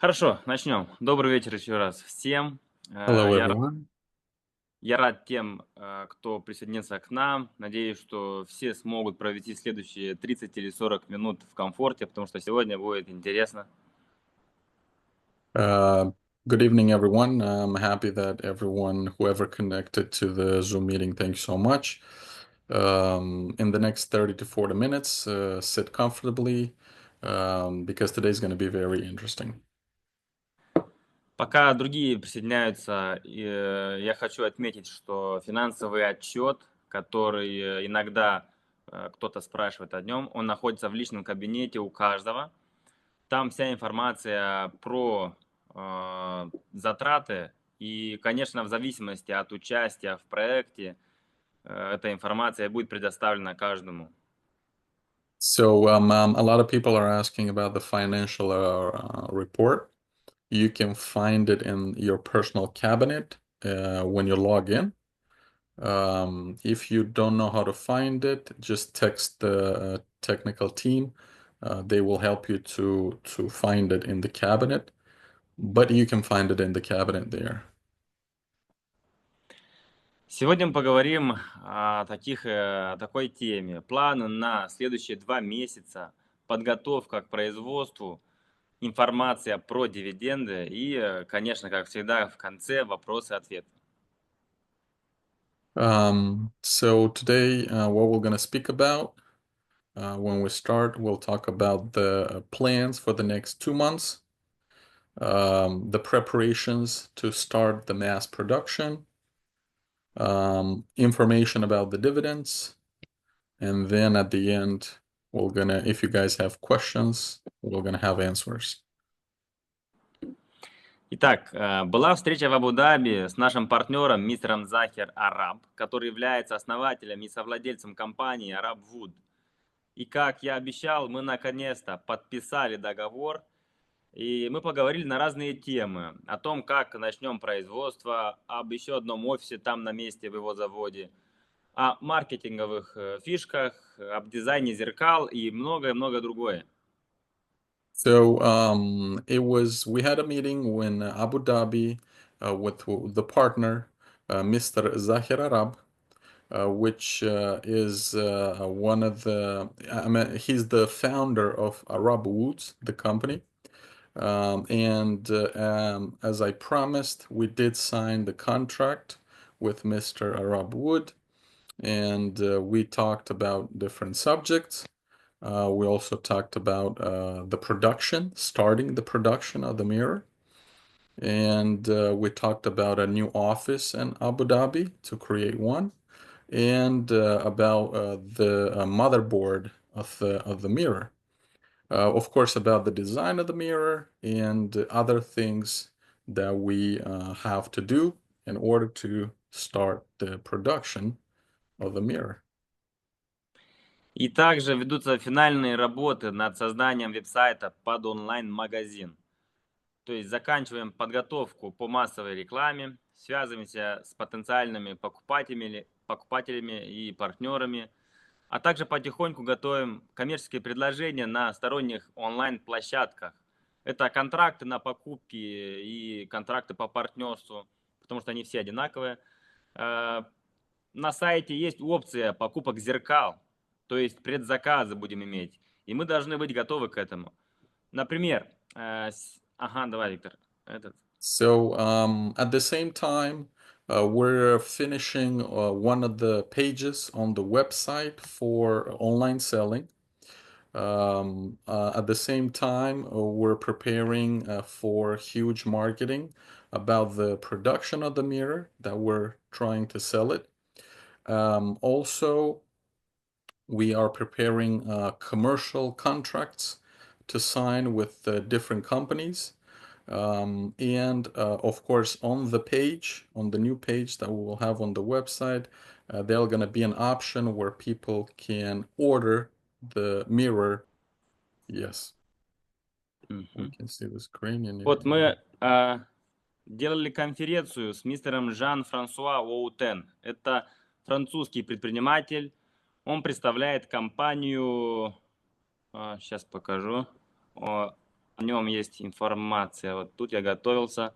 Хорошо, начнем. Добрый вечер еще раз всем. Э, Hello, Я, ра- everyone. я рад тем, кто присоединится к нам. Надеюсь, что все смогут провести следующие 30 или 40 минут в комфорте, потому что сегодня будет интересно. Uh, Good evening, everyone. I'm happy that everyone, whoever connected to the Zoom meeting, thanks so much. In the next 30 to 40 minutes, sit comfortably, because today's going to be very interesting. Пока другие присоединяются, я хочу отметить, что финансовый отчет, который иногда кто-то спрашивает о нем, он находится в личном кабинете у каждого. Там вся информация про затраты и, конечно, в зависимости от участия в проекте, эта информация будет предоставлена каждому. A lot of people are asking about the financial report. You can find it in your personal cabinet when you log in. If you don't know how to find it, just text the technical team. They will help you to find it in the cabinet, but you can find it in the cabinet there. Сегодня мы поговорим о такой теме. Планы на следующие 2 месяца, подготовка к производству, информация про дивиденды и, конечно, как всегда, в конце вопросы-ответы. So today, what we're going to speak about, when we start, we'll talk about the plans for the next 2 months, the preparations to start the mass production, information about the dividends. And then at the end, if you guys have questions, we're gonna have answers. Итак, была встреча в Абу-Даби с нашим партнером, мистером Захер Араб, который является основателем и совладельцем компании Arab Wood. И как я обещал, мы наконец-то подписали договор, и мы поговорили на разные темы. О том, как начнем производство, об еще одном офисе там на месте в его заводе, о маркетинговых фишках, об дизайне зеркал и многое-многое другое. We had a meeting when Abu Dhabi with the partner, Mr. Zahir Arab, which is one of the, I mean, he's the founder of Arab Woods, the company. As I promised, we did sign the contract with Mr. Arab Wood, and we talked about different subjects. We also talked about the production, starting the production of the mirror. And we talked about a new office in Abu Dhabi to create one, and about the motherboard of the mirror. Of course, about the design of the mirror and other things that we have to do in order to start the production of the mirror. И также ведутся финальные работы над созданием веб-сайта под онлайн-магазин. То есть заканчиваем подготовку по массовой рекламе, связываемся с потенциальными покупателями и партнерами, а также потихоньку готовим коммерческие предложения на сторонних онлайн-площадках. Это контракты на покупки и контракты по партнерству, потому что они все одинаковые. Э, На сайте есть опция покупок зеркал, то есть предзаказы будем иметь, и мы должны быть готовы к этому. Например, ага, давай, Виктор, этот. At the same time, we're finishing one of the pages on the website for online selling. At the same time, we're preparing for huge marketing about the production of the mirror that we're trying to sell it. Also, we are preparing commercial contracts to sign with different companies. Of course, on the new page that we will have on the website, there's going to be an option where people can order the mirror. Yes, we Мгм. can see the screen Вот мы делали конференцию с мистером Жан-Франсуа Оутен. Это французский предприниматель. Он представляет компанию, сейчас покажу, нем есть информация. Вот тут я готовился.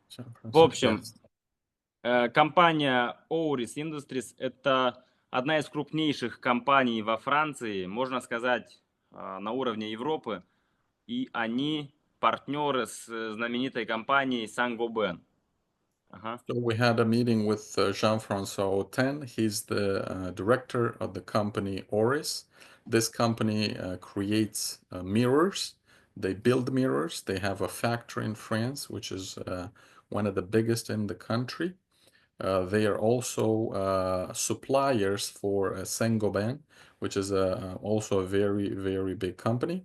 San В Francisco, общем, yes. компания Ouris Industries– это одна из крупнейших компаний во Франции, можно сказать, на уровне Европы. И они партнеры с знаменитой компанией Saint-Gobain. Ага. So we had a meeting with Jean-François Autain. He's the director of the company Oris. This company creates mirrors. They build mirrors. They have a factory in France, which is one of the biggest in the country. They are also suppliers for Saint-Gobain, which is also a very, very big company.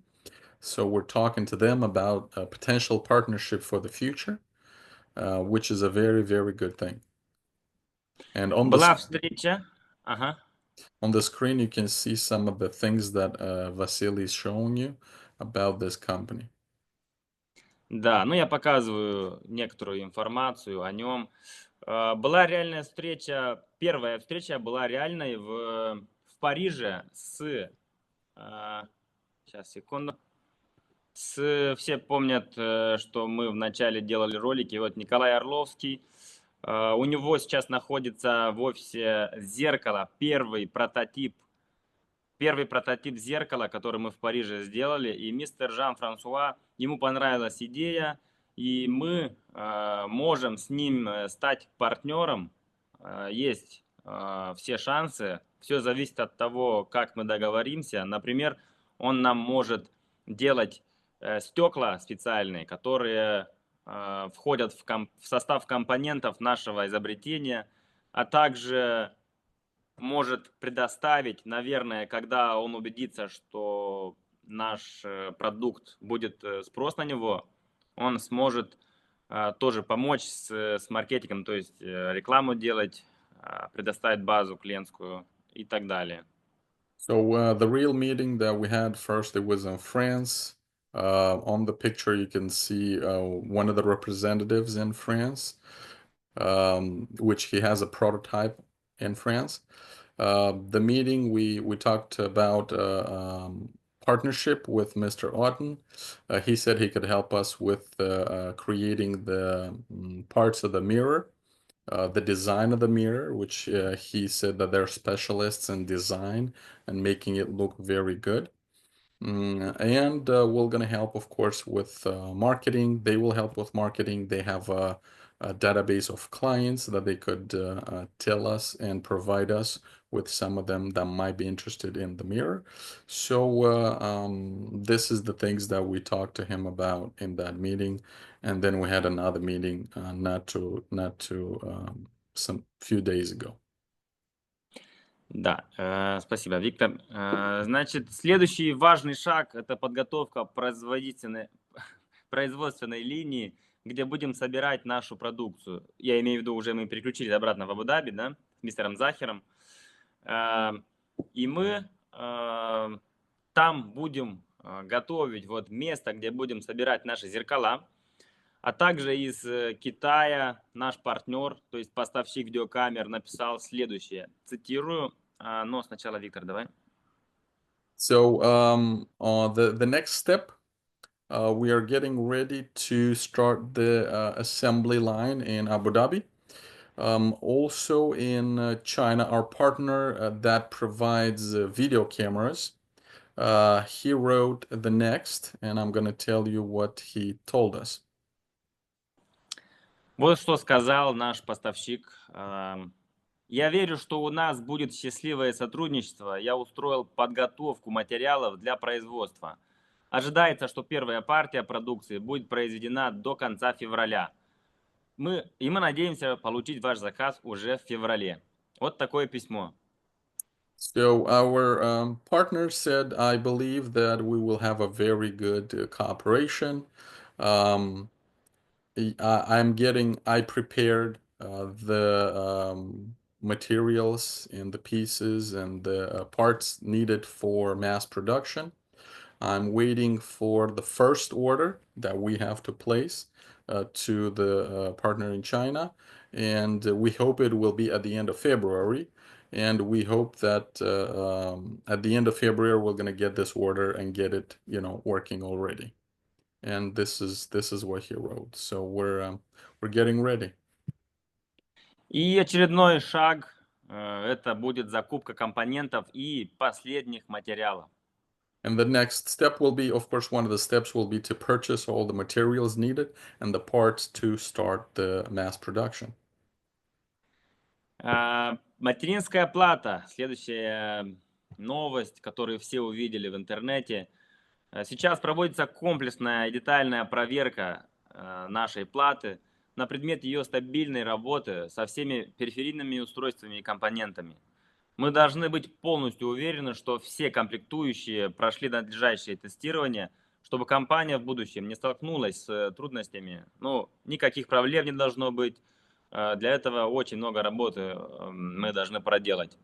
So we're talking to them about a potential partnership for the future, which is a very, very good thing. And Была встреча. Ага. on the screen, you can see some of the things that Vasily is showing you about this company. Да, ну я показываю некоторую информацию о нем. Была реальная встреча, первая встреча была реальной в Париже с, сейчас, секунду, все помнят, что мы вначале делали ролики, вот Николай Орловский, у него сейчас находится в офисе зеркало, первый прототип зеркала, который мы в Париже сделали, и мистер Жан-Франсуа, ему понравилась идея, и мы можем с ним стать партнером. Есть все шансы, все зависит от того, как мы договоримся. Например, он нам может делать стекла специальные, которые входят в состав компонентов нашего изобретения, а также может предоставить, наверное, когда он убедится, что наш продукт будет спрос на него, он сможет тоже помочь с маркетингом, то есть рекламу делать, предоставить базу клиентскую и так далее. So the real meeting that we had first, it was in France. On the picture, you can see one of the representatives in France, which he has a prototype in France. The meeting we talked about partnership with Mr. Otten. He said he could help us with creating the parts of the mirror, the design of the mirror, which he said that they're specialists in design and making it look very good. And we're going to help, of course, with marketing. They will help with marketing. They have a database of clients that they could tell us and provide us with some of them that might be interested in the mirror. So this is the things that we talked to him about in that meeting, and then we had another meeting not to some few days ago. Да, спасибо, Виктор. Значит, следующий важный шаг– это подготовка производственной линии, где будем собирать нашу продукцию. Я имею в виду, уже мы переключились обратно в Абу-Даби, да, с мистером Захером. И мы там будем готовить вот место, где будем собирать наши зеркала. А также из Китая наш партнер, то есть поставщик видеокамер, написал следующее. Цитирую, но сначала Виктор, давай. So the next step, we are getting ready to start the assembly line in Abu Dhabi. Also in China, our partner that provides video cameras, he wrote the next, and I'm going to tell you what he told us. Вот что сказал наш поставщик. Я верю, что у нас будет счастливое сотрудничество. Я устроил подготовку материалов для производства. Ожидается, что первая партия продукции будет произведена до конца февраля. Мы надеемся получить ваш заказ уже в феврале. Вот такое письмо. So our partner said, I believe that we will have a very good cooperation. Um, I prepared the materials and the pieces and the parts needed for mass production. I'm waiting for the first order that we have to place to the partner in China, and we hope it will be at the end of February. And we hope that at the end of February we're going to get this order and get it, working already. and this is what he wrote. So we're getting ready. И очередной шаг это будет закупка компонентов и последних материалов. And the next step will be, of course, one of the steps will be to purchase all the materials needed and the parts to start the mass production. Материнская плата. Следующая новость, которую все увидели в интернете. Сейчас проводится комплексная и детальная проверка нашей платы на предмет ее стабильной работы со всеми периферийными устройствами и компонентами. Мы должны быть полностью уверены, что все комплектующие прошли надлежащее тестирование, чтобы компания в будущем не столкнулась с трудностями. Ну, никаких проблем не должно быть. Для этого очень много работы мы должны проделать.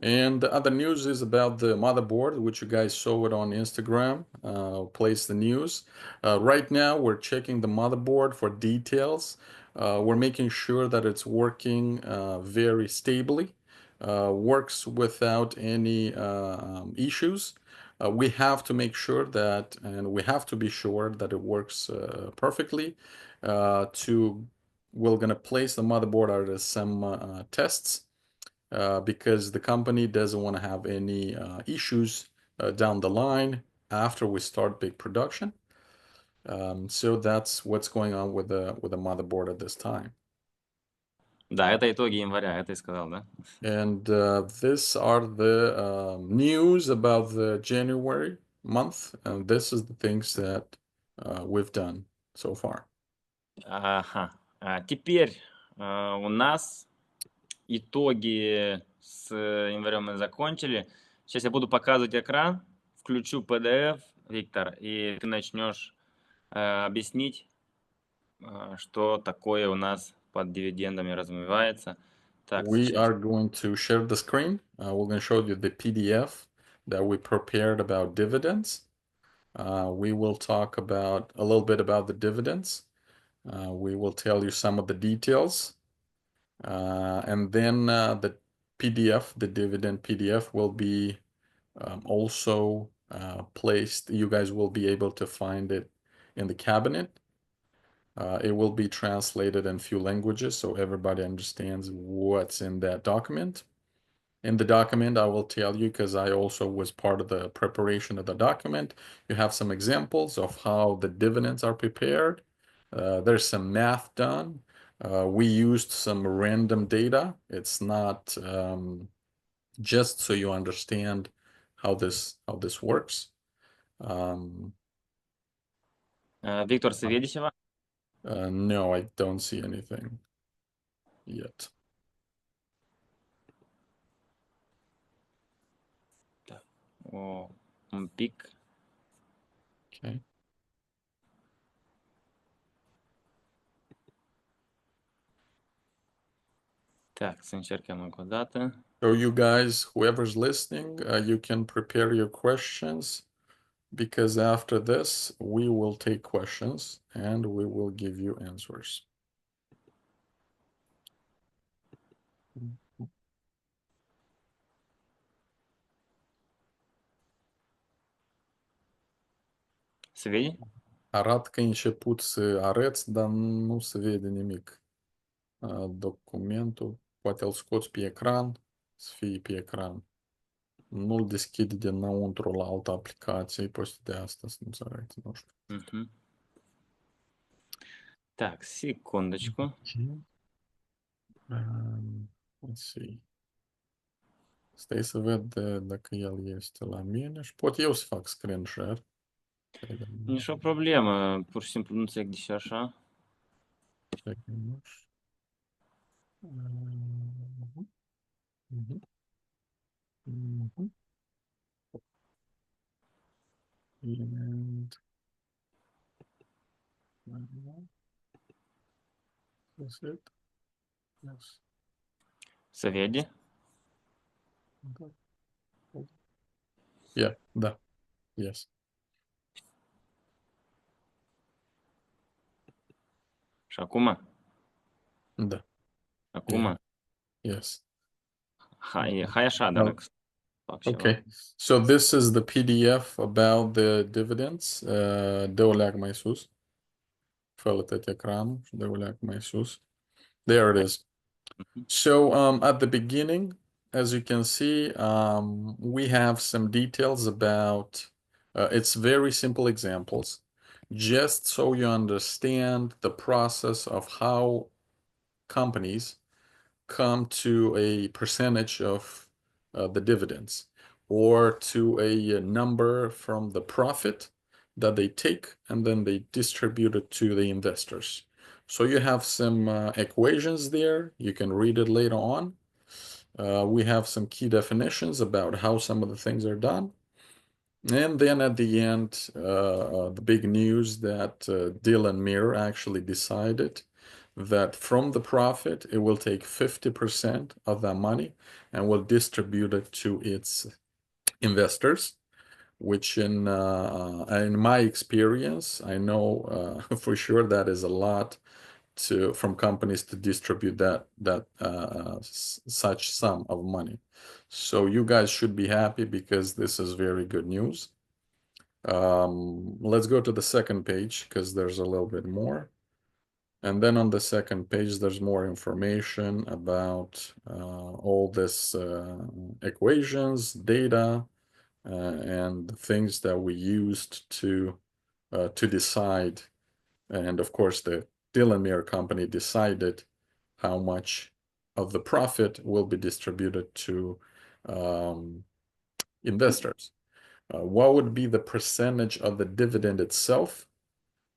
And the other news is about the motherboard, which you guys saw it on Instagram. Place the news. Right now, we're checking the motherboard for details. We're making sure that it's working very stably, works without any issues. We have to make sure that, and we have to be sure that it works perfectly. We're gonna place the motherboard out of some tests because the company doesn't want to have any issues down the line after we start big production. So that's what's going on with the motherboard at this time. Да, это итоги января, это и сказал, да? And these are the news about the January month, and this is the things that we've done so far. Ага. Теперь у нас итоги с январем мы закончили. Сейчас я буду показывать экран, включу PDF, Виктор, и ты начнешь объяснить, что такое у нас под дивидендами развивается. Так, We сейчас. are going to share the screen. We're going to show you the PDF that we prepared about dividends. We will talk about a little bit about the dividends. We will tell you some of the details. And then the PDF, the dividend PDF, will be also placed. You guys will be able to find it in the cabinet. It will be translated in few languages so everybody understands what's in that document. In the document, I will tell you, because I also was part of the preparation of the document, you have some examples of how the dividends are prepared. There's some math done. We used some random data. It's not just so you understand how this works. Виктор Савельичева. No, I don't see anything yet. О, пик. Okay. Так, Санчеркина куда-то. So you guys, whoever's listening, you can prepare your questions because after this, we will take questions and we will give you answers. Сведения? Aradcă început să arăți, dar nu se vede nimic. Documentul, poate îl scoți pe ecran, să fie pe ecran. Nu-l deschide dinăuntru la altă aplicație, poate de asta să nu se arăte, nu știu. Мгм. Так, секундочку. Let's see. Stai să văd dacă el este la mine și pot eu să fac screen share. Nicio problemă, pur și simplu nu înțeleg de ce așa. And that's it. Yes. Соведи? Yeah, да. Yes. Și acum? Da. Acum? Yes. Hai așa, dar fac ceva. Okay, so this is the PDF about the dividends. Dă o leac mai sus. Fă-l tot ecranul și dă o leac mai sus. There it is. Mhm. So at the beginning, as you can see, we have some details about, it's very simple examples, just so you understand the process of how companies come to a percentage of the dividends or to a number from the profit that they take and then they distribute it to the investors. So you have some equations there. You can read it later on. We have some key definitions about how some of the things are done. And then at the end, the big news that Dylan Mir actually decided that from the profit, it will take 50% of that money and will distribute it to its investors, which in my experience, I know for sure that is a lot to from companies to distribute such sum of money. So you guys should be happy because this is very good news. Let's go to the second page because there's a little bit more. And then on the second page, there's more information about all this equations, data, and things that we used to decide. And of course, the Delamere company decided how much of the profit will be distributed to investors. What would be the percentage of the dividend itself?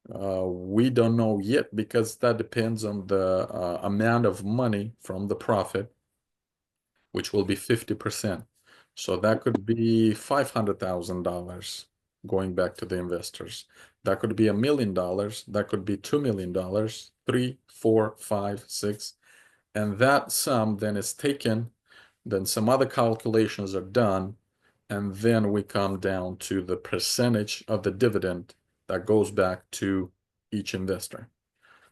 We don't know yet because that depends on the amount of money from the profit, which will be 50%. So that could be $500,000 going back to the investors. That could be $1 million. That could be $2 million, 3, 4, 5, 6. And that sum then is taken, then some other calculations are done, and then we come down to the percentage of the dividend that goes back to each investor.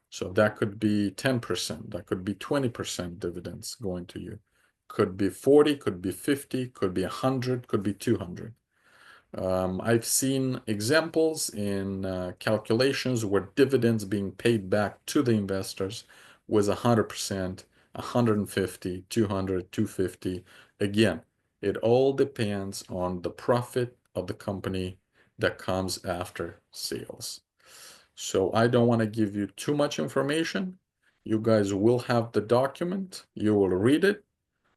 So that could be 10%, that could be 20% dividends going to you. Could be 40, could be 50, could be 100, could be 200. I've seen examples in calculations where dividends being paid back to the investors was 100%, 150, 200, 250. Again, it all depends on the profit of the company that comes after sales. So I don't want to give you too much information. You guys will have the document. You will read it.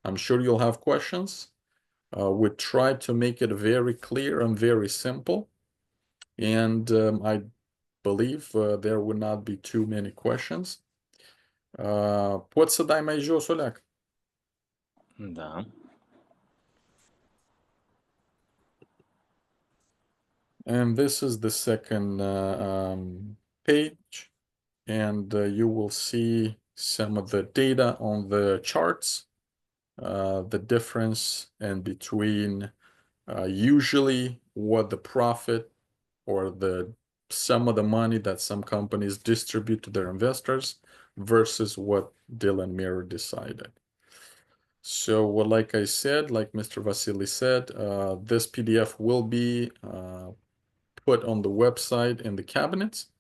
I'm sure you'll have questions. We tried to make it very clear and very simple. And I believe there will not be too many questions. Poți să dai mai jos, Oleac? Da. And this is the second page. And you will see some of the data on the charts, the difference in between usually what the profit or the sum of the money that some companies distribute to their investors versus what Dylan Mirror decided. So, well, like I said, like Mr. Vasily said, this PDF will be put on the website in the cabinets,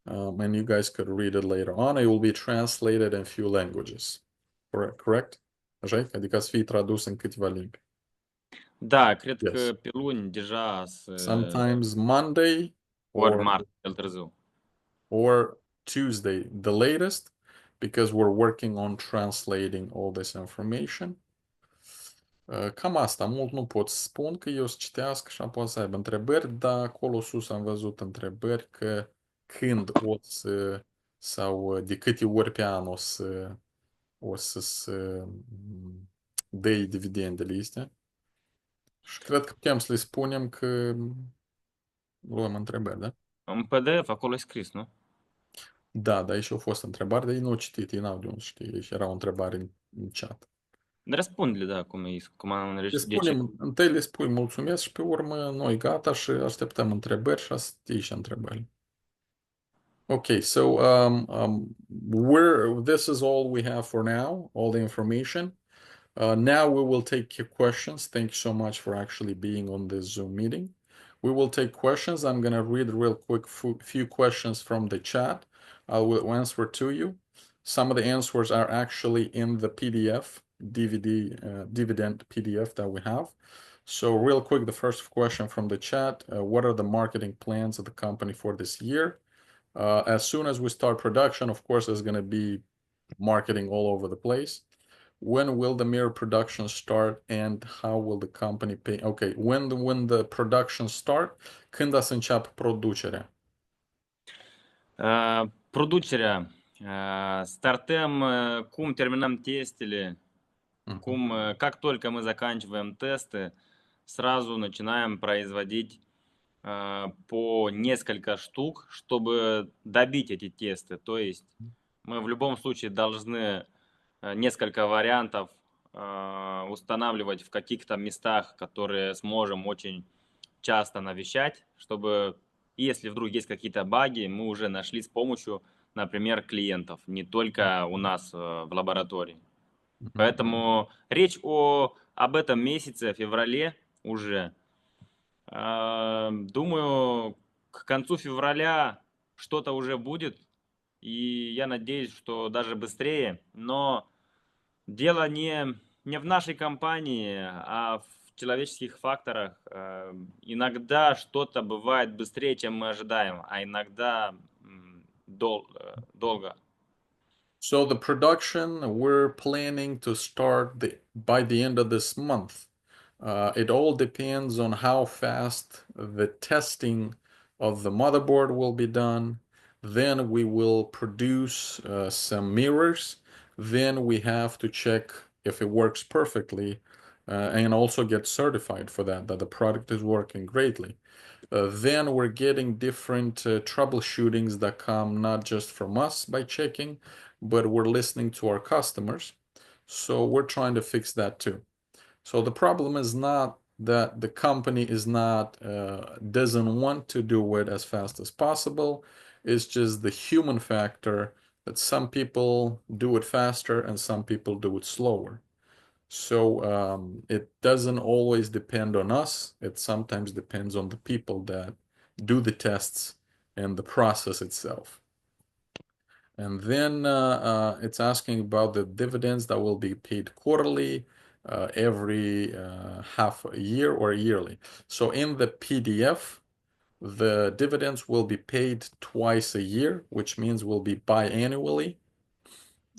and you guys could read it later on. It will be translated in a few languages. Correct? Așa? Adică să fie tradus în câteva limbi. Da, cred Yes. că pe luni deja Sometimes Monday ori or marți cel târziu. or Tuesday, the latest, because we're working on translating all this information. Cam asta, mult nu pot să spun că eu să citească și apoi să aibă întrebări, dar acolo sus am văzut întrebări că când o să, sau de câte ori pe an o să se dea dividendele astea. Și cred că putem să le spunem că luăm întrebări, da? În PDF acolo e scris, nu? Da, dar aici a fost întrebare, dar ei nu au citit, ei n-au de unde știe, aici era o întrebare în chat. Răspunde-le, da, cum am Le înregistrat. spunem, întâi le spui mulțumesc și pe urmă noi gata și așteptăm întrebări și asta și întrebări. Okay, so this is all we have for now, all the information. Now we will take your questions. Thank you so much for actually being on this Zoom meeting. We will take questions. I'm going to read real quick few questions from the chat. I will answer to you. Some of the answers are actually in the PDF, DVD, dividend PDF that we have. So real quick, the first question from the chat, what are the marketing plans of the company for this year? As soon as we start production, of course, there's going to be marketing all over the place. When will the mirror production start and how will the company pay? Okay, when the production start, când să înceapă producerea? Producerea. Стартăm cum terminăm testele, как только мы заканчиваем тесты, сразу начинаем производить по несколько штук, чтобы добить эти тесты. То есть мы в любом случае должны несколько вариантов устанавливать в каких-то местах, которые сможем очень часто навещать, чтобы если вдруг есть какие-то баги, мы уже нашли с помощью, например, клиентов, не только у нас в лаборатории. Поэтому речь об этом месяце, феврале уже. Думаю, к концу февраля что-то уже будет, и я надеюсь, что даже быстрее, но дело не в нашей компании, а в человеческих факторах. Иногда что-то бывает быстрее, чем мы ожидаем, а иногда долго. So the production we're planning to start by the end of this month. It all depends on how fast the testing of the motherboard will be done. Then we will produce some mirrors. Then we have to check if it works perfectly and also get certified for that the product is working greatly. Then we're getting different troubleshootings that come not just from us by checking, but we're listening to our customers. So we're trying to fix that too. So the problem is not that the company is not doesn't want to do it as fast as possible. It's just the human factor that some people do it faster and some people do it slower. So it doesn't always depend on us. It sometimes depends on the people that do the tests and the process itself. And then it's asking about the dividends that will be paid quarterly, every half a year or yearly. So in the PDF, the dividends will be paid twice a year, which means will be biannually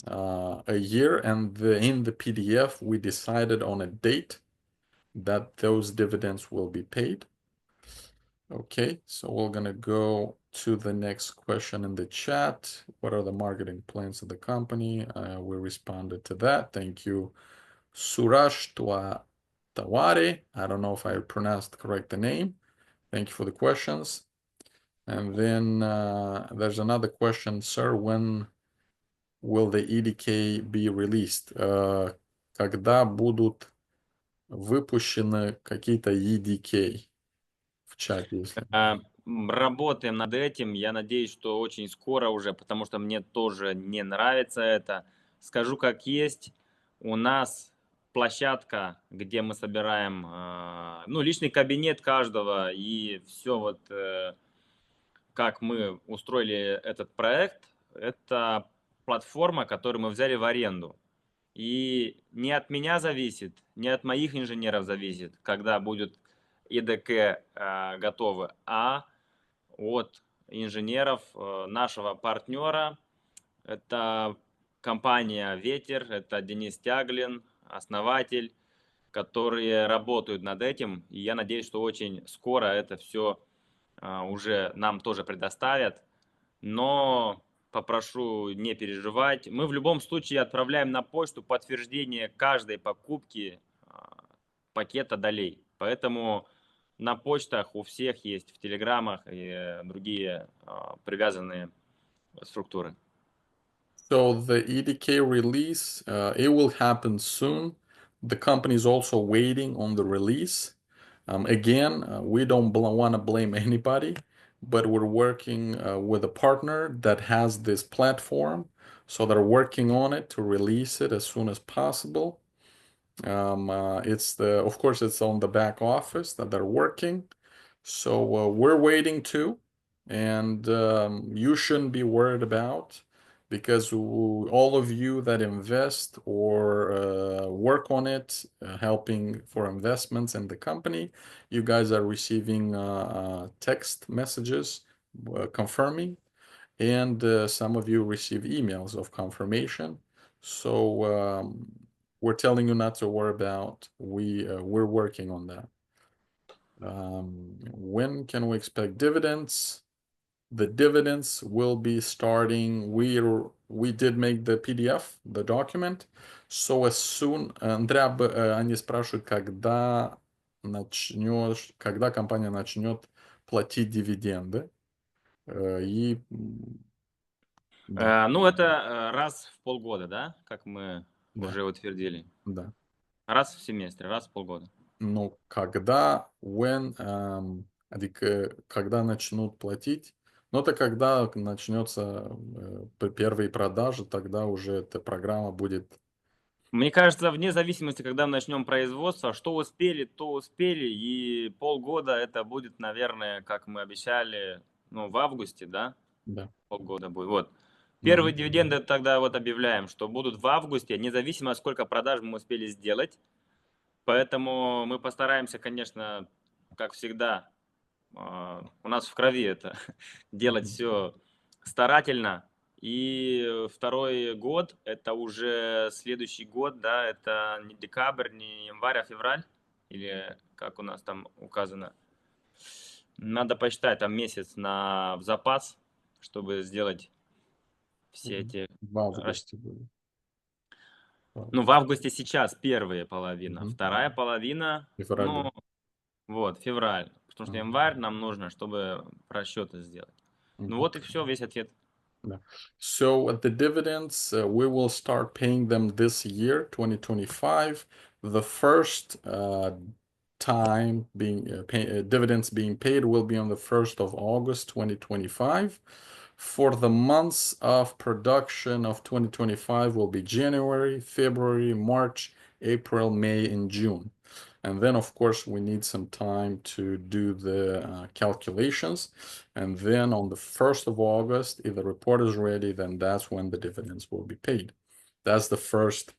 a year. And in the PDF, we decided on a date that those dividends will be paid. Okay, so we're gonna go to the next question in the chat. What are the marketing plans of the company? We responded to that. Thank you, Suraj Taware. I don't know if I pronounced correct the name. Thank you for the questions. And then there's another question, sir. When will the EDK be released? Когда будут выпущены какие-то EDK? В чате, если. Работаем над этим. Я надеюсь, что очень скоро уже, потому что мне тоже не нравится это. Скажу как есть. У нас площадка, где мы собираем, ну, личный кабинет каждого и все вот, как мы устроили этот проект, это платформа, которую мы взяли в аренду. И не от меня зависит, не от моих инженеров зависит, когда будет ИДК готовы, а от инженеров нашего партнера. Это компания «Ветер», это Денис Тяглин, основатель, которые работают над этим. И я надеюсь, что очень скоро это все уже нам тоже предоставят. Но попрошу не переживать. Мы в любом случае отправляем на почту подтверждение каждой покупки пакета долей. Поэтому на почтах у всех есть, в телеграммах и другие привязанные структуры. So the EDK release, it will happen soon. The company is also waiting on the release. Again, we don't want to blame anybody, but we're working with a partner that has this platform. So they're working on it to release it as soon as possible. It's of course, it's on the back office that they're working. So we're waiting too, and you shouldn't be worried about because all of you that invest or work on it, helping for investments in the company, you guys are receiving text messages confirming, and some of you receive emails of confirmation. So we're telling you not to worry about. We're working on that. When can we expect dividends? The dividends will be starting. We did make the PDF, the document. So as soon, Андреа, они спрашивают, когда компания начнет платить дивиденды. И да, Ну, это раз в полгода, да, как мы да, уже утвердили. да. Раз в семестре, раз в полгода. Ну, когда, когда начнут платить, ну, это когда начнется первые продажи, тогда уже эта программа будет, Мне кажется, вне зависимости, когда мы начнем производство, что успели, то успели, и полгода это будет, наверное, как мы обещали, ну, в августе, да, да. полгода будет. Вот. Первые Мгм. дивиденды тогда вот объявляем, что будут в августе, независимо, сколько продаж мы успели сделать. Поэтому мы постараемся, конечно, как всегда, у нас в крови это, делать Мгм. все старательно. И второй год, это уже следующий год, да, это не декабрь, не январь, а февраль, или как у нас там указано. Надо посчитать там месяц в запас, чтобы сделать все Мгм. эти В расчеты. августе будет. В Ну, в августе. августе сейчас первая половина, Мгм. вторая половина, В феврале. ну, вот, февраль. Потому что Мгм. январь нам нужно, чтобы расчеты сделать. Ну Мгм. вот и все, весь ответ. Yeah. So at the dividends, we will start paying them this year, 2025. The first time dividends being paid will be on the 1st of August, 2025. For the months of production of 2025 will be January, February, March, April, May, and June. And then, of course, we need some time to do the calculations. And then on the 1st of August, if the report is ready, then that's when the dividends will be paid. That's the first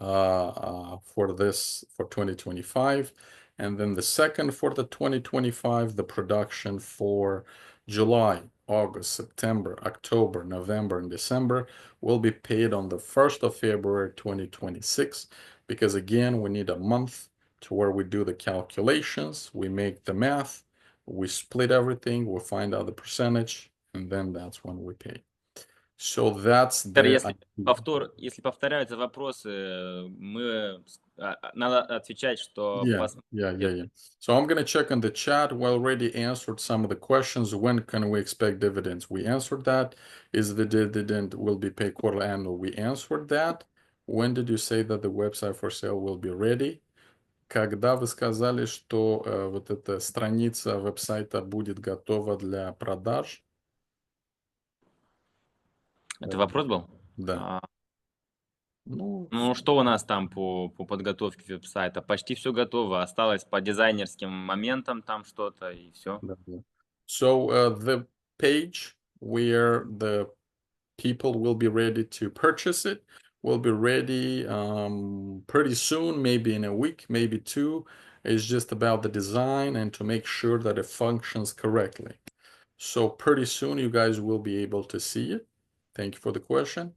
for this for 2025. And then the second for the 2025, the production for July, August, September, October, November, and December will be paid on the 1st of February 2026, because again, we need a month to where we do the calculations, we make the math, we split everything, we find out the percentage, and then that's when we pay. So that's the Если idea. если повторяются вопросы, надо отвечать, что Yeah, yeah, yeah. So I'm gonna check on the chat. We already answered some of the questions. When can we expect dividends? We answered that. Is the dividend will be paid quarterly annual? We answered that. When did you say that the website for sale will be ready? Когда вы сказали, что вот эта страница веб-сайта будет готова для продаж? Это вопрос был? Да. А, Ну, ну, что у нас там по подготовке веб-сайта? Почти все готово. Осталось по дизайнерским моментам там что-то, и все. да, да. So the page where the people will be ready to purchase it will be ready pretty soon, maybe in a week, maybe two. It's just about the design and to make sure that it functions correctly. So pretty soon you guys will be able to see it. Thank you for the question.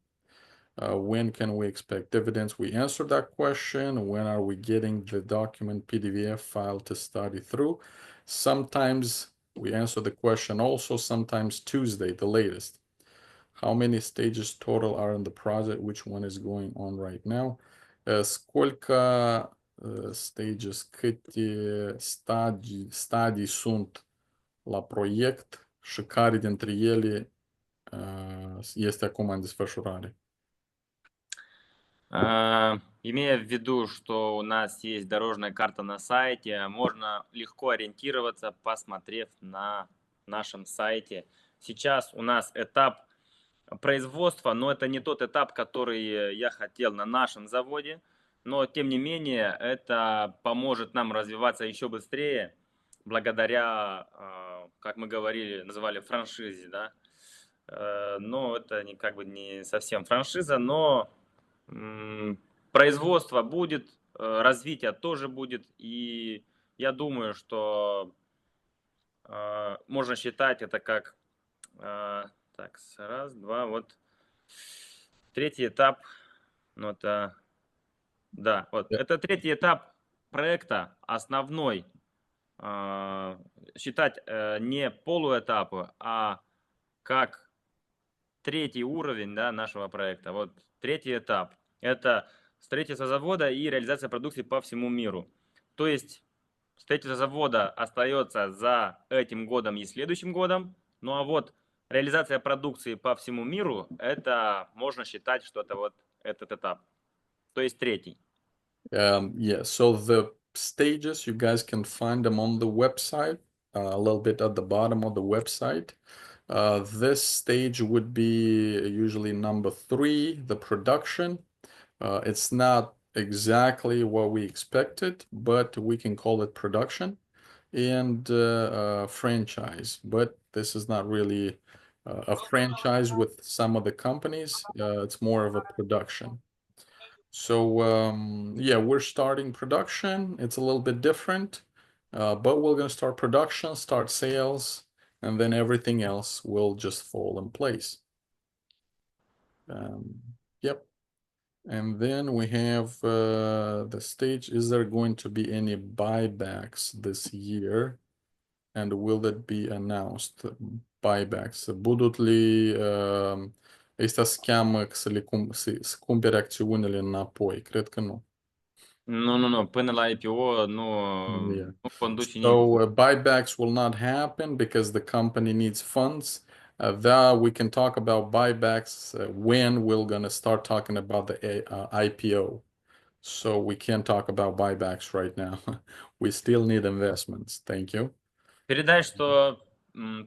When can we expect dividends? We answered that question. When are we getting the document PDF file to study through? Sometimes we answer the question also, sometimes Tuesday, the latest. How many stages total are in the project? Which one is going on right now? Сколько stages, câte stadii sunt la proiect și care dintre ele este acum în desfășurare? Имея в виду, что у нас есть дорожная карта на сайте, можно легко ориентироваться, посмотрев на нашем сайте. Сейчас у нас этап производства, но это не тот этап, который я хотел на нашем заводе. но тем не менее это поможет нам развиваться еще быстрее благодаря, как мы говорили, называли франшизе, да. Но это не, как бы не совсем франшиза, но производство будет, развитие тоже будет, и я думаю, что можно считать это как, так, раз, два, вот третий этап, ну это, да, вот, Yeah. это третий этап проекта, основной, считать не полуэтапы, а как третий уровень, да, нашего проекта. Вот третий этап– это строительство завода и реализация продукции по всему миру. То есть строительство завода остается за этим годом и следующим годом, ну а вот реализация продукции по всему миру, это можно считать, что это вот этот этап, то есть третий. Yeah, so the stages, you guys can find them on the website, a little bit at the bottom of the website. This stage would be usually number 3, the production. It's not exactly what we expected, but we can call it production and franchise. But this is not really a franchise with some of the companies. It's more of a production. So yeah, we're starting production. It's a little bit different, but we're going to start production, start sales, and then everything else will just fall in place. Yep. And then we have the stage. Is there going to be any buybacks this year? And will it be announced? Buybacks. Будут ли ăsta se cheamă să să cumpere acțiunile înapoi? Cred că nu. Nu, până la IPO Yeah. nu conduci nimeni. So buybacks will not happen because the company needs funds. That we can talk about buybacks when we're gonna start talking about the IPO. So we can't talk about buybacks right now. We still need investments. Thank you. Передай, что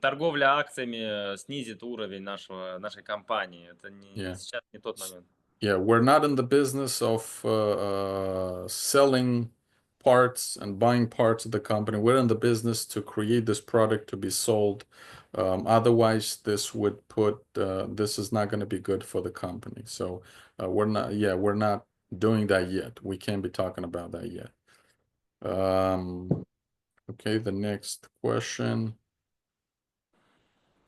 торговля акциями снизит уровень нашей компании. Это Yeah. сейчас не тот момент. Yeah, we're not in the business of selling parts and buying parts of the company. We're in the business to create this product to be sold. Otherwise, this is not going to be good for the company. So we're not doing that yet. We can't be talking about that yet. Okay, the next question.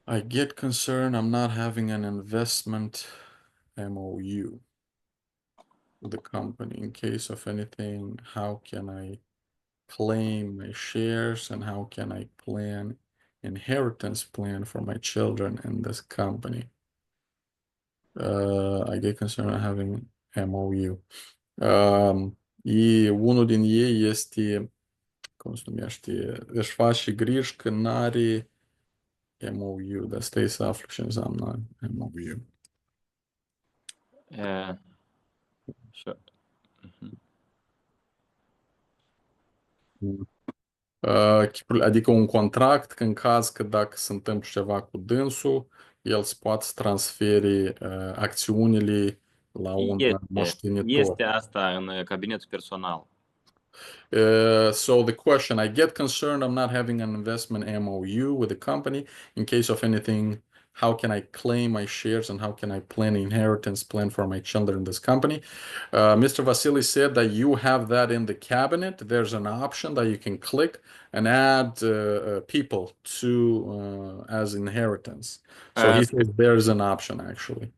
I get concerned I'm not having an investment MOU with the company. In case of anything, how can I claim my shares and how can I plan inheritance plan for my children in this company? I get concerned on having MOU. И unul din ei este, cum se numește, își face griji că n-are MOU, dar stai să aflu ce înseamnă MOU. Еще. Adică un contract în caz că dacă se întâmplă ceva cu dânsul, el îți poate să transfere acțiunile la un moștenitor. Este asta în cabinetul personal. So the question, I get concerned I'm not having an investment MOU with the company. In case of anything, how can I claim my shares and how can I plan inheritance plan for my children in this company? Mr. Vasily said that you have that in the cabinet. There's an option that you can click and add people to as inheritance. So he says there's an option actually.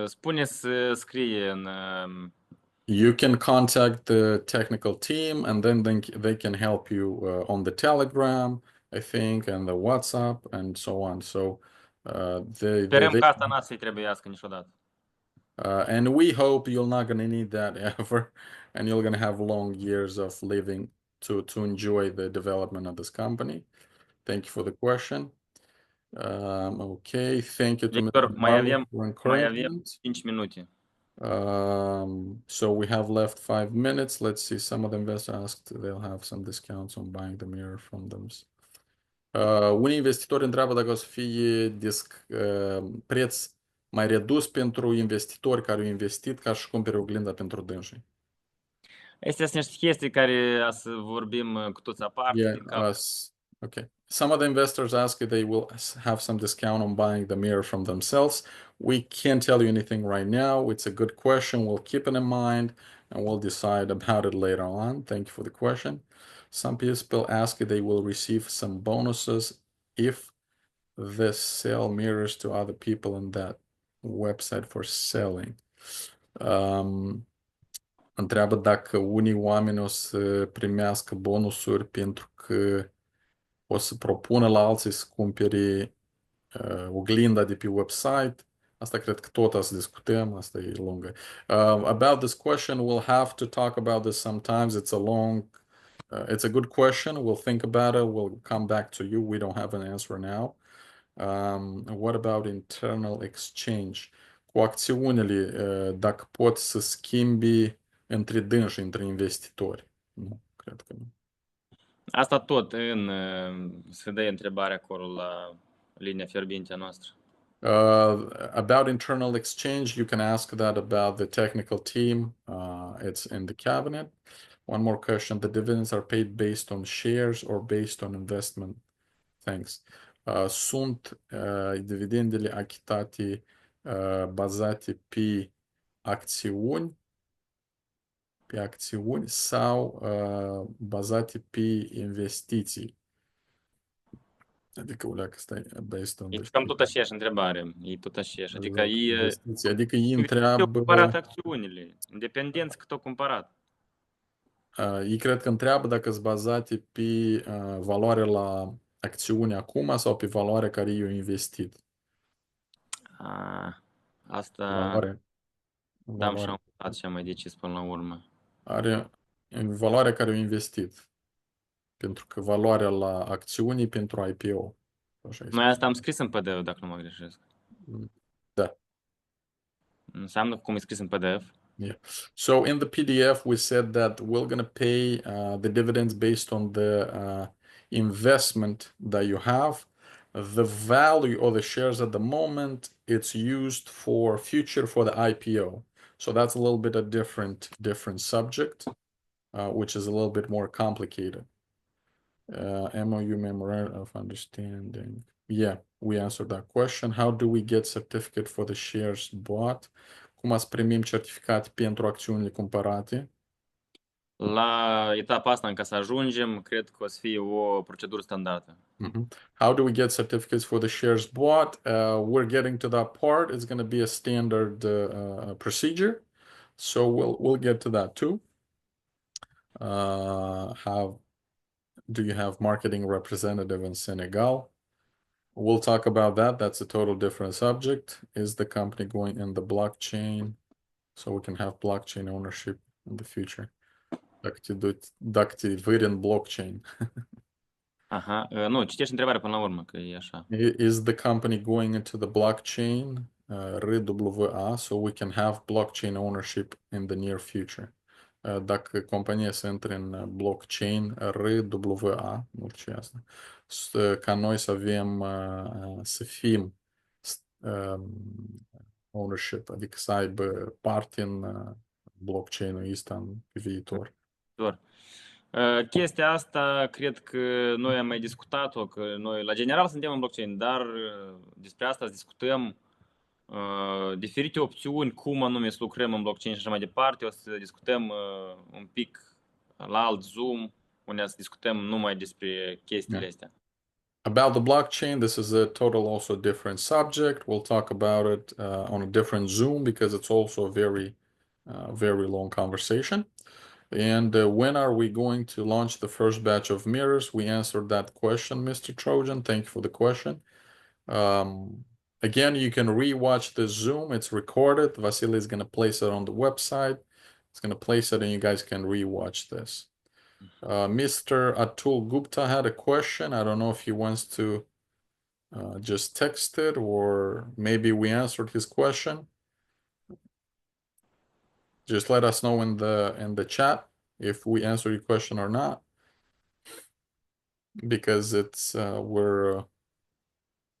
Spune să scrie în You can contact the technical team and then they can help you on the Telegram, I think, and the WhatsApp and so on. So Sperăm că asta n-a să-i trebuiască niciodată. and we hope you're not going to need that ever, and you're going to have long years of living to enjoy the development of this company. Thank you for the question. Okay, thank you to Victor, Mr. mai Barlow avem, for mai avem encouragement. 5 minute. So we have left 5 minutes. Let's see. Some of the investors asked they'll have some discounts on buying the mirror from them. Unii investitori întreabă dacă o să fie preț mai redus pentru investitori care au investit ca și cumpere oglinda pentru dânsii. Astea sunt niște chestii care a să vorbim cu toți aparte Yeah, din cap. okay. Some of the investors ask if they will have some discount on buying the mirror from themselves. We can't tell you anything right now. It's a good question. We'll keep it in mind and we'll decide about it later on. Thank you for the question. Some people ask if they will receive some bonuses if they sell mirrors to other people in that website for selling. Întreabă dacă unii oameni o să primească bonusuri pentru că o să propună la alții să cumpere oglinda de pe website. Asta cred că tot o să discutăm, asta e lungă. About this question, we'll have to talk about this sometimes. It's a good question. We'll think about it. We'll come back to you. We don't have an answer now. What about internal exchange? Cu acțiunile, dacă pot să schimbi între dânsi, între investitori. Nu, cred că nu. Asta tot se dă întrebarea acolo la linia fierbinte a noastră. About internal exchange, you can ask that about the technical team. It's in the cabinet. One more question. The dividends are paid based on shares or based on investment? Thanks. Sunt dividendele achitate bazate pe acțiuni sau bazate pe investiții? Adică, uleacă, stai, based on E the cam tot aceeași întrebare. E tot aceeași. Adică exact, e investiții. Adică ei au cumpărat întreabă, acțiunile. Independenți cât au cumpărat. ei cred că întreabă dacă sunt bazate pe valoarea la acțiune acum sau pe valoarea care ei au investit. Asta Valoare, dam și valoare. am uitat și am mai decis până la urmă. Are valoarea care au investit. Pentru că valoarea la acțiuni pentru IPO. Așa ai Noi spus. asta am scris în PDF, dacă nu mă greșesc. Da. Înseamnă cum e scris în PDF? Yeah. So in the PDF, we said that we're going to pay the dividends based on the investment that you have. The value of the shares at the moment, it's used for future for the IPO. So that's a little bit a different subject, which is a little bit more complicated. MOU memorandum of understanding. Yeah, we answered that question. How do we get certificate for the shares bought? Cum ați primim certificat pentru acțiunile cumpărate? La etapa asta în care să ajungem, cred că o să fie o procedură standardă. How do we get certificates for the shares bought? We're getting to that part. It's going to be a standard procedure. So we'll get to that too. Do you have marketing representative in Senegal? We'll talk about that. That's a total different subject. Is the company going in the blockchain so we can have blockchain ownership in the future? Dacă în blockchain. Aha, nu, citești întrebarea până la urmă, că e așa. Is the company going into the blockchain, RWA, so we can have blockchain ownership in the near future? Dacă compania se intre în blockchain, RWA, nu știu ce asta, ca noi să avem, să fim ownership, adică să aibă parte în blockchain-ul ăsta în viitor. Doar. Chestia asta, cred că noi am mai discutat-o, că noi la general suntem în blockchain, dar despre asta discutăm diferite opțiuni, cum anume să lucrăm în blockchain și așa mai departe. O să discutăm un pic la alt Zoom, unde să discutăm numai despre chestiile astea. About the blockchain, this is a total also different subject. We'll talk about it on a different Zoom because it's also a very long conversation. And when are we going to launch the first batch of mirrors? We answered that question, Mr. Trojan. Thank you for the question. Again, you can rewatch the Zoom. It's recorded. Vasily is going to place it on the website. It's going to place it and you guys can rewatch this. Mr. Atul Gupta had a question. I don't know if he wants to just text it or maybe we answered his question. Just let us know in the chat if we answer your question or not, because it's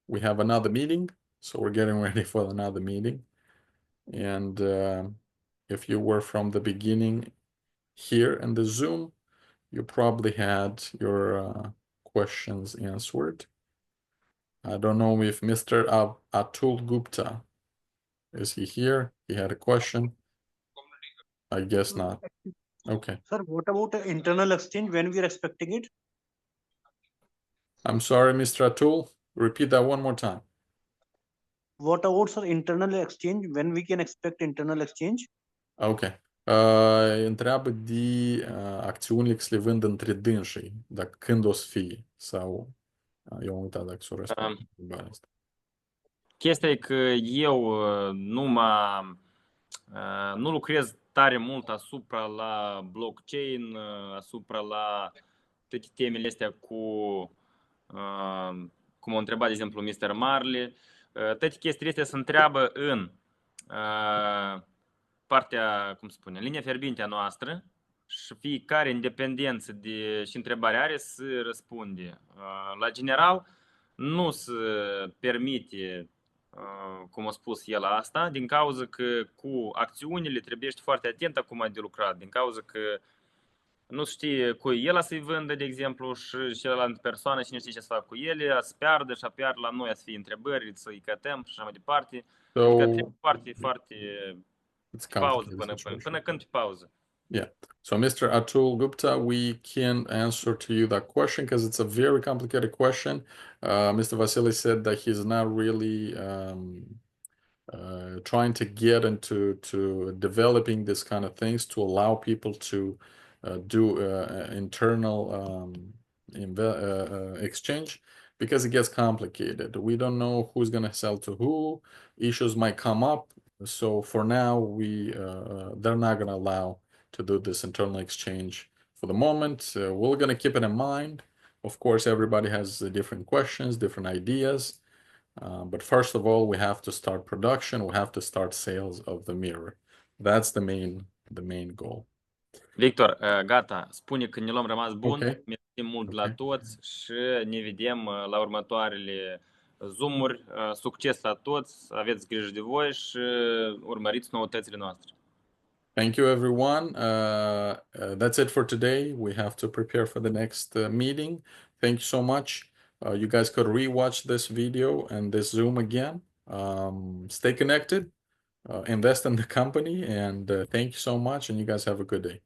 we have another meeting, so we're getting ready for another meeting. And if you were from the beginning here in the Zoom, you probably had your questions answered. I don't know if Mr. Atul Gupta, is he here? He had a question. I guess not. Okay. Sir, what about internal exchange when we are expecting it? I'm sorry, Mr. Atul. Repeat that one more time. What about, sir, internal exchange when we can expect internal exchange? Ok. Întreabă de acțiunile că se le vând între dânsii, dacă când o să fie, sau eu am uitat dacă s-o răspund la asta. Chestia e că eu nu lucrez tare mult asupra la blockchain, asupra la toate temele astea cum a întrebat, de exemplu, Mr. Marley. Toate chestiile astea se întreabă în partea, cum spune, linia fierbinte a noastră și fiecare în dependență de și întrebare are să răspunde. La general, nu se permite, cum a spus el asta, din cauza că cu acțiunile trebuie ești foarte atent acum de lucrat, din cauza că nu știe cui el să-i vândă, de exemplu, și celălalt persoană și nu știe ce să facă cu ele, să piardă și a piardă la noi, să fie întrebări, să-i cătăm și așa mai departe. So, Adică trebuie foarte, foarte it's pauză complicated până când pe pauză. Yeah. So, Mr. Atul Gupta, we can answer to you that question because it's a very complicated question. Mr. Vasily said that he's not really trying to get into developing this kind of things to allow people to do internal exchange because it gets complicated. We don't know who's going to sell to who. Issues might come up. So for now, they're not going to allow to do this internal exchange for the moment. We're going to keep it in mind. Of course, everybody has different questions, different ideas. But first of all, we have to start production. We have to start sales of the mirror. That's the main goal. Victor, gata, spune că ne l-am rămas bun, Okay. mersi mult la toți și ne vedem la următoarele Zoom-uri. Succes la toți, aveți grijă de voi și urmăriți noutățile noastre. Thank you, everyone. That's it for today. We have to prepare for the next meeting. Thank you so much. You guys could rewatch this video and this Zoom again. Stay connected, invest in the company, and thank you so much. And you guys have a good day.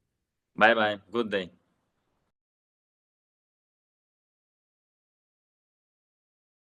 Bye bye, good day.